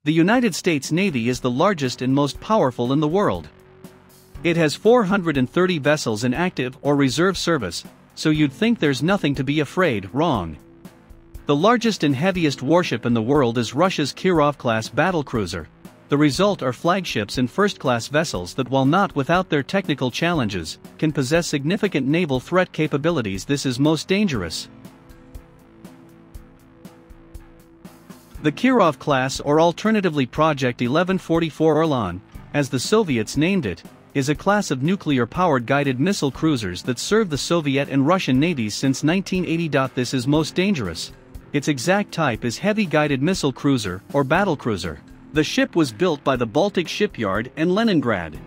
The United States Navy is the largest and most powerful in the world. It has 430 vessels in active or reserve service, so you'd think there's nothing to be afraid. Wrong. The largest and heaviest warship in the world is Russia's Kirov-class battlecruiser. The result are flagships and first-class vessels that, while not without their technical challenges, can possess significant naval threat capabilities. This is most dangerous. The Kirov class, or alternatively Project 1144 Orlan, as the Soviets named it, is a class of nuclear-powered guided missile cruisers that served the Soviet and Russian navies since 1980. This is most dangerous. Its exact type is Heavy Guided Missile Cruiser, or Battlecruiser. The ship was built by the Baltic Shipyard in Leningrad.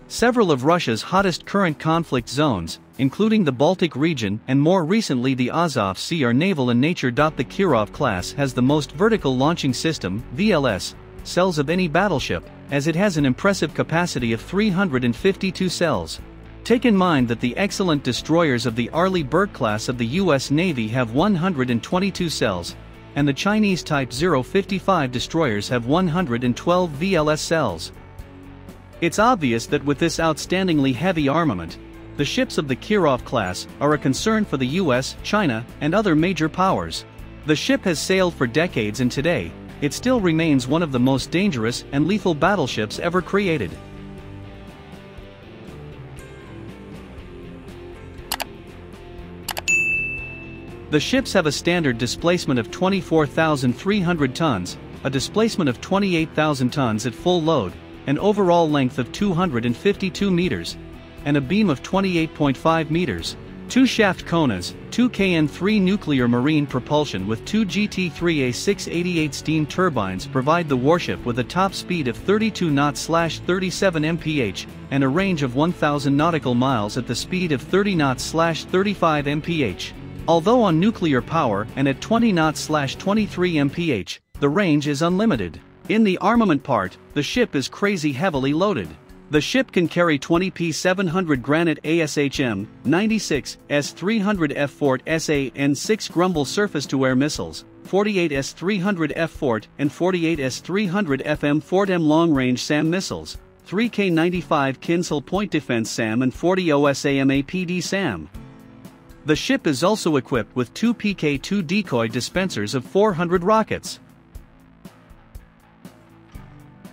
Several of Russia's hottest current conflict zones, including the Baltic region and more recently the Azov Sea, are naval in nature. The Kirov class has the most vertical launching system, VLS, cells of any battleship, as it has an impressive capacity of 352 cells. Take in mind that the excellent destroyers of the Arleigh Burke class of the U.S. Navy have 122 cells, and the Chinese Type 055 destroyers have 112 VLS cells. It's obvious that with this outstandingly heavy armament, the ships of the Kirov class are a concern for the US, China, and other major powers. The ship has sailed for decades, and today, it still remains one of the most dangerous and lethal battleships ever created. The ships have a standard displacement of 24,300 tons, a displacement of 28,000 tons at full load, an overall length of 252 meters, and a beam of 28.5 meters. 2 shaft Konas, 2 KN-3 nuclear marine propulsion with 2 GT-3A688 steam turbines provide the warship with a top speed of 32 knots/37 mph, and a range of 1,000 nautical miles at the speed of 30 knots/35 mph. Although on nuclear power and at 20 knots/23 mph, the range is unlimited. In the armament part, the ship is crazy heavily loaded. The ship can carry 20 P700 Granite ASHM, 96 S300F Fort SA and 6 Grumble surface-to-air missiles, 48 S300F Fort and 48 S300 FM Fort M long-range SAM missiles, 3 K95 Kinsale Point Defense SAM and 40 OSAM APD SAM. The ship is also equipped with 2 PK-2 decoy dispensers of 400 rockets.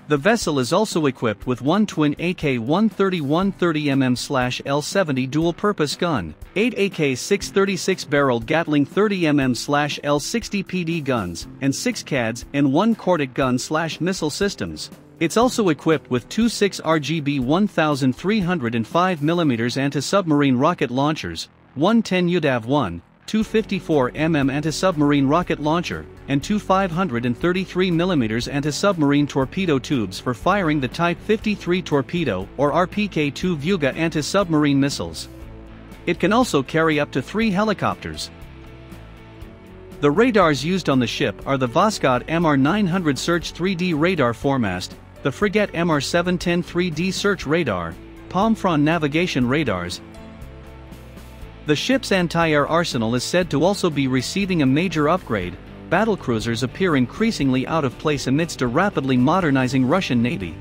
The vessel is also equipped with 1 twin AK-130 130mm/L70 dual-purpose gun, 8 AK-636 barreled Gatling 30mm/L60 PD guns, and 6 CADs and 1 Kortik gun/missile systems. It's also equipped with 2 6RGB 1305mm anti-submarine rocket launchers, 1 10 UDAV-1, 2 54mm anti-submarine rocket launcher, and 2 533mm anti-submarine torpedo tubes for firing the Type 53 torpedo or RPK-2 Vuga anti-submarine missiles. It can also carry up to 3 helicopters. The radars used on the ship are the Voskhod MR900 Search 3D radar foremast, the Frigate MR710 3D search radar, Palmfron navigation radars. The ship's anti-air arsenal is said to also be receiving a major upgrade. Battlecruisers appear increasingly out of place amidst a rapidly modernizing Russian navy.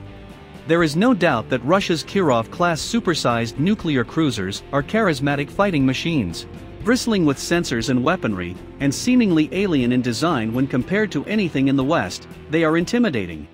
There is no doubt that Russia's Kirov-class supersized nuclear cruisers are charismatic fighting machines. Bristling with sensors and weaponry, and seemingly alien in design when compared to anything in the West, they are intimidating.